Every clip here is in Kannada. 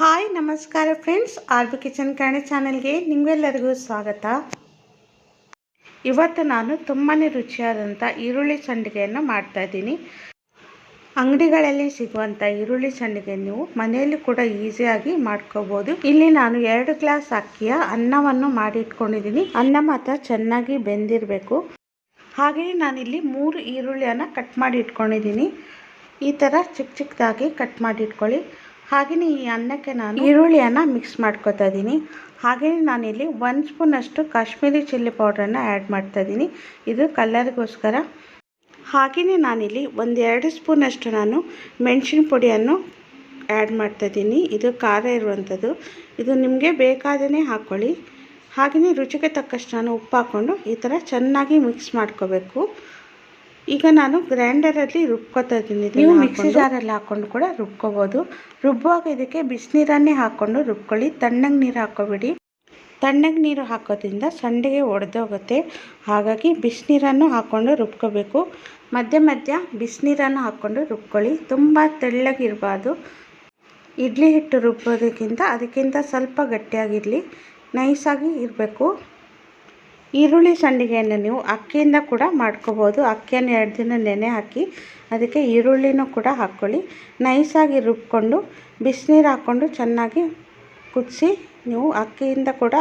ಹಾಯ್ ನಮಸ್ಕಾರ friends, R B Kitchen Kannada ಚಾನಲ್ಗೆ ನಿಮಗೆಲ್ಲರಿಗೂ ಸ್ವಾಗತ. ಇವತ್ತು ನಾನು ತುಂಬಾ ರುಚಿಯಾದಂಥ ಈರುಳ್ಳಿ ಸಂಡಿಗೆಯನ್ನು ಮಾಡ್ತಾಯಿದ್ದೀನಿ. ಅಂಗಡಿಗಳಲ್ಲಿ ಸಿಗುವಂಥ ಈರುಳ್ಳಿ ಸಂಡಿಗೆ ನೀವು ಮನೆಯಲ್ಲಿ ಕೂಡ ಈಸಿಯಾಗಿ ಮಾಡ್ಕೋಬೋದು. ಇಲ್ಲಿ ನಾನು 2 ಗ್ಲಾಸ್ ಅಕ್ಕಿಯ ಅನ್ನವನ್ನು ಮಾಡಿಟ್ಕೊಂಡಿದ್ದೀನಿ. ಅನ್ನ ಮಾತ್ರ ಚೆನ್ನಾಗಿ ಬೆಂದಿರಬೇಕು. ಹಾಗೆಯೇ ನಾನಿಲ್ಲಿ 3 ಈರುಳ್ಳಿಯನ್ನು ಕಟ್ ಮಾಡಿ ಇಟ್ಕೊಂಡಿದ್ದೀನಿ. ಈ ಥರ ಚಿಕ್ಕ ಚಿಕ್ಕದಾಗಿ ಕಟ್ ಮಾಡಿ ಇಟ್ಕೊಳ್ಳಿ. ಹಾಗೆಯೇ ಈ ಅನ್ನಕ್ಕೆ ನಾನು ಈರುಳ್ಳಿಯನ್ನು ಮಿಕ್ಸ್ ಮಾಡ್ಕೊತಾ ಇದ್ದೀನಿ. ಹಾಗೆಯೇ ನಾನಿಲ್ಲಿ 1 ಸ್ಪೂನಷ್ಟು ಕಾಶ್ಮೀರಿ ಚಿಲ್ಲಿ ಪೌಡ್ರನ್ನು ಆ್ಯಡ್ ಮಾಡ್ತಾಯಿದ್ದೀನಿ. ಇದು ಕಲರ್ಗೋಸ್ಕರ. ಹಾಗೆಯೇ ನಾನಿಲ್ಲಿ 1-2 ಸ್ಪೂನಷ್ಟು ನಾನು ಮೆಣಸಿನ ಪುಡಿಯನ್ನು ಆ್ಯಡ್ ಮಾಡ್ತಾಯಿದ್ದೀನಿ. ಇದು ಖಾರ ಇರುವಂಥದ್ದು. ಇದು ನಿಮಗೆ ಬೇಕಾದೇ ಹಾಕ್ಕೊಳ್ಳಿ. ಹಾಗೆಯೇ ರುಚಿಗೆ ತಕ್ಕಷ್ಟು ನಾನು ಉಪ್ಪು ಹಾಕ್ಕೊಂಡು ಈ ಥರ ಚೆನ್ನಾಗಿ ಮಿಕ್ಸ್ ಮಾಡ್ಕೋಬೇಕು. ಈಗ ನಾನು ಗ್ರೈಂಡರಲ್ಲಿ ರುಬ್ಕೋತಾ ಇದ್ದೀನಿ. ನೀವು ಮಿಕ್ಸಿ ಜಾರಲ್ಲಿ ಹಾಕ್ಕೊಂಡು ಕೂಡ ರುಬ್ಕೋಬೋದು. ರುಬ್ಬುವಾಗ ಇದಕ್ಕೆ ಬಿಸಿನೀರನ್ನೇ ಹಾಕ್ಕೊಂಡು ರುಬ್ಕೊಳ್ಳಿ. ತಣ್ಣಗೆ ನೀರು ಹಾಕ್ಕೋಬೇಡಿ. ತಣ್ಣಗೆ ನೀರು ಹಾಕೋದ್ರಿಂದ ಸಂಡಿಗೆ ಒಡೆದೋಗುತ್ತೆ. ಹಾಗಾಗಿ ಬಿಸಿನೀರನ್ನು ಹಾಕ್ಕೊಂಡು ರುಬ್ಕೋಬೇಕು. ಮಧ್ಯ ಮಧ್ಯ ಬಿಸಿನೀರನ್ನು ಹಾಕ್ಕೊಂಡು ರುಬ್ಕೊಳ್ಳಿ. ತುಂಬ ತೆಳ್ಳಗಿರಬಾರ್ದು. ಇಡ್ಲಿ ಹಿಟ್ಟು ರುಬ್ಬೋದಕ್ಕಿಂತ ಅದಕ್ಕಿಂತ ಸ್ವಲ್ಪ ಗಟ್ಟಿಯಾಗಿರಲಿ, ನೈಸಾಗಿ ಇರಬೇಕು. ಈರುಳ್ಳಿ ಸಂಡಿಗೆಯನ್ನು ನೀವು ಅಕ್ಕಿಯಿಂದ ಕೂಡ ಮಾಡ್ಕೋಬೋದು. ಅಕ್ಕಿಯನ್ನು 2 ದಿನ ನೆನೆ ಹಾಕಿ ಅದಕ್ಕೆ ಈರುಳ್ಳಿನೂ ಕೂಡ ಹಾಕ್ಕೊಳ್ಳಿ. ನೈಸಾಗಿ ರುಬ್ಕೊಂಡು ಬಿಸಿನೀರು ಹಾಕ್ಕೊಂಡು ಚೆನ್ನಾಗಿ ಕುದಿಸಿ ನೀವು ಅಕ್ಕಿಯಿಂದ ಕೂಡ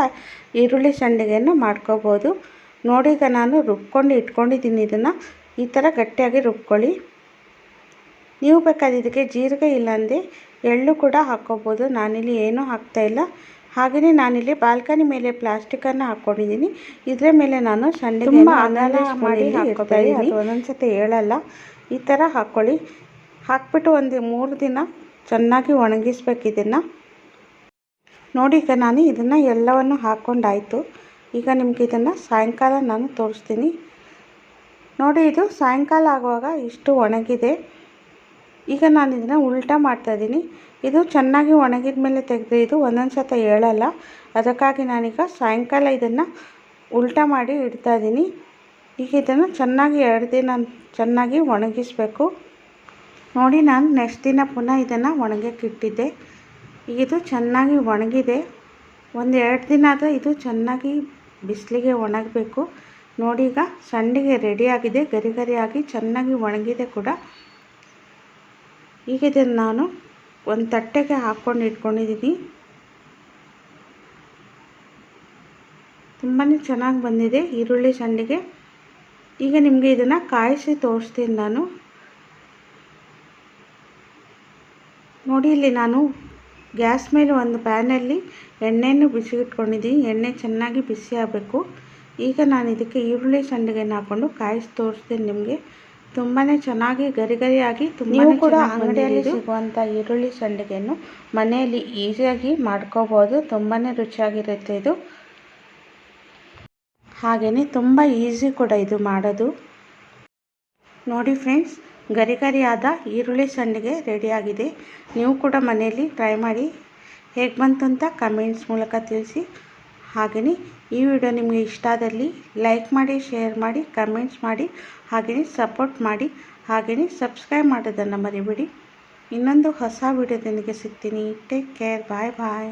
ಈರುಳ್ಳಿ ಸಂಡಿಗೆಯನ್ನು ಮಾಡ್ಕೋಬೋದು. ನೋಡಿ, ಈಗ ನಾನು ರುಬ್ಕೊಂಡು ಇಟ್ಕೊಂಡಿದ್ದೀನಿ. ಇದನ್ನು ಈ ಥರ ಗಟ್ಟಿಯಾಗಿ ರುಬ್ಕೊಳ್ಳಿ. ನೀವು ಬೇಕಾದ್ರೆ ಇದಕ್ಕೆ ಜೀರಿಗೆ ಇಲ್ಲಾಂದರೆ ಎಳ್ಳು ಕೂಡ ಹಾಕ್ಕೋಬೋದು. ನಾನಿಲ್ಲಿ ಏನೂ ಹಾಕ್ತಾಯಿಲ್ಲ. ಹಾಗೆಯೇ ನಾನಿಲ್ಲಿ ಬಾಲ್ಕನಿ ಮೇಲೆ ಪ್ಲಾಸ್ಟಿಕನ್ನು ಹಾಕ್ಕೊಂಡಿದ್ದೀನಿ. ಇದರ ಮೇಲೆ ನಾನು ಸಂಡಿಗೆ ಮಾಡಿ ಹಾಕ್ಕೊತಾಯಿದ್ದೀನಿ. ಅದು ಒಂದೊಂದು ಸತಿ ಹೇಳಲ್ಲ. ಈ ಥರ ಹಾಕ್ಕೊಳ್ಳಿ. ಹಾಕ್ಬಿಟ್ಟು 3 ದಿನ ಚೆನ್ನಾಗಿ ಒಣಗಿಸ್ಬೇಕು ಇದನ್ನು. ನೋಡಿ, ಈಗ ನಾನು ಇದನ್ನು ಎಲ್ಲವನ್ನು ಹಾಕ್ಕೊಂಡಾಯಿತು. ಈಗ ನಿಮ್ಗೆ ಇದನ್ನು ಸಾಯಂಕಾಲ ನಾನು ತೋರಿಸ್ತೀನಿ. ನೋಡಿ, ಇದು ಸಾಯಂಕಾಲ ಆಗುವಾಗ ಇಷ್ಟು ಒಣಗಿದೆ. ಈಗ ನಾನು ಇದನ್ನು ಉಲ್ಟಾ ಮಾಡ್ತಾಯಿದ್ದೀನಿ. ಇದು ಚೆನ್ನಾಗಿ ಒಣಗಿದ ಮೇಲೆ ತೆಗೆದು ಇದು ಒಂದೊಂದು ಸತಿ ಹೇಳಲ್ಲ. ಅದಕ್ಕಾಗಿ ನಾನೀಗ ಸಾಯಂಕಾಲ ಇದನ್ನು ಉಲ್ಟಾ ಮಾಡಿ ಇಡ್ತಾಯಿದ್ದೀನಿ. ಈಗ ಇದನ್ನು ಚೆನ್ನಾಗಿ 2 ದಿನ ಚೆನ್ನಾಗಿ ಒಣಗಿಸಬೇಕು. ನೋಡಿ, ನಾನು ನೆಕ್ಸ್ಟ್ ದಿನ ಪುನಃ ಇದನ್ನು ಒಣಗಕ್ಕೆ ಇಟ್ಟಿದ್ದೆ. ಇದು ಚೆನ್ನಾಗಿ ಒಣಗಿದೆ. 1-2 ದಿನ ಆದರೆ ಇದು ಚೆನ್ನಾಗಿ ಬಿಸಿಲಿಗೆ ಒಣಗಬೇಕು. ನೋಡಿ, ಈಗ ಸಂಡಿಗೆ ರೆಡಿಯಾಗಿದೆ. ಗರಿ ಗರಿಯಾಗಿ ಚೆನ್ನಾಗಿ ಒಣಗಿದೆ ಕೂಡ. ಈಗ ಇದನ್ನು ನಾನು ಒಂದು ತಟ್ಟೆಗೆ ಹಾಕ್ಕೊಂಡು ಇಟ್ಕೊಂಡಿದ್ದೀನಿ. ತುಂಬಾ ಚೆನ್ನಾಗಿ ಬಂದಿದೆ ಈರುಳ್ಳಿ ಸಂಡಿಗೆ. ಈಗ ನಿಮಗೆ ಇದನ್ನು ಕಾಯಿಸಿ ತೋರಿಸ್ತೀನಿ ನಾನು. ನೋಡಿ, ಇಲ್ಲಿ ನಾನು ಗ್ಯಾಸ್ ಮೇಲೆ ಒಂದು ಪ್ಯಾನಲ್ಲಿ ಎಣ್ಣೆಯನ್ನು ಬಿಸಿ ಇಟ್ಕೊಂಡಿದ್ದೀನಿ. ಎಣ್ಣೆ ಚೆನ್ನಾಗಿ ಬಿಸಿ ಆಗಬೇಕು. ಈಗ ನಾನು ಇದಕ್ಕೆ ಈರುಳ್ಳಿ ಸಂಡಿಗೆನ ಹಾಕ್ಕೊಂಡು ಕಾಯಿಸಿ ತೋರಿಸ್ತೀನಿ ನಿಮಗೆ. ತುಂಬಾ ಚೆನ್ನಾಗಿ ಗರಿ ಗರಿಯಾಗಿ ನೀವು ಕೂಡ ಅಂಗಡಿಯಲ್ಲಿ ಸಿಗುವಂಥ ಈರುಳ್ಳಿ ಸಂಡಿಗೆಯನ್ನು ಮನೆಯಲ್ಲಿ ಈಸಿಯಾಗಿ ಮಾಡ್ಕೋಬೋದು. ತುಂಬಾ ರುಚಿಯಾಗಿರುತ್ತೆ ಇದು. ಹಾಗೆಯೇ ತುಂಬ ಈಸಿ ಕೂಡ ಇದು ಮಾಡೋದು. ನೋಡಿ ಫ್ರೆಂಡ್ಸ್, ಗರಿ ಗರಿಯಾದ ಈರುಳ್ಳಿ ಸಂಡಿಗೆ ರೆಡಿಯಾಗಿದೆ. ನೀವು ಕೂಡ ಮನೆಯಲ್ಲಿ ಟ್ರೈ ಮಾಡಿ ಹೇಗೆ ಬಂತು ಅಂತ ಕಮೆಂಟ್ಸ್ ಮೂಲಕ ತಿಳಿಸಿ. ಹಾಗೆಯೇ ಈ ವಿಡಿಯೋ ನಿಮಗೆ ಇಷ್ಟ ಆದಲ್ಲಿ ಲೈಕ್ ಮಾಡಿ, ಶೇರ್ ಮಾಡಿ, ಕಮೆಂಟ್ಸ್ ಮಾಡಿ, ಹಾಗೆಯೇ ಸಪೋರ್ಟ್ ಮಾಡಿ, ಹಾಗೆಯೇ ಸಬ್ಸ್ಕ್ರೈಬ್ ಮಾಡೋದನ್ನು ಮರಿಬೇಡಿ. ಇನ್ನೊಂದು ಹೊಸ ವಿಡಿಯೋದೊಂದಿಗೆ ಸಿಗ್ತೀನಿ. Take care. ಬಾಯ್ ಬಾಯ್.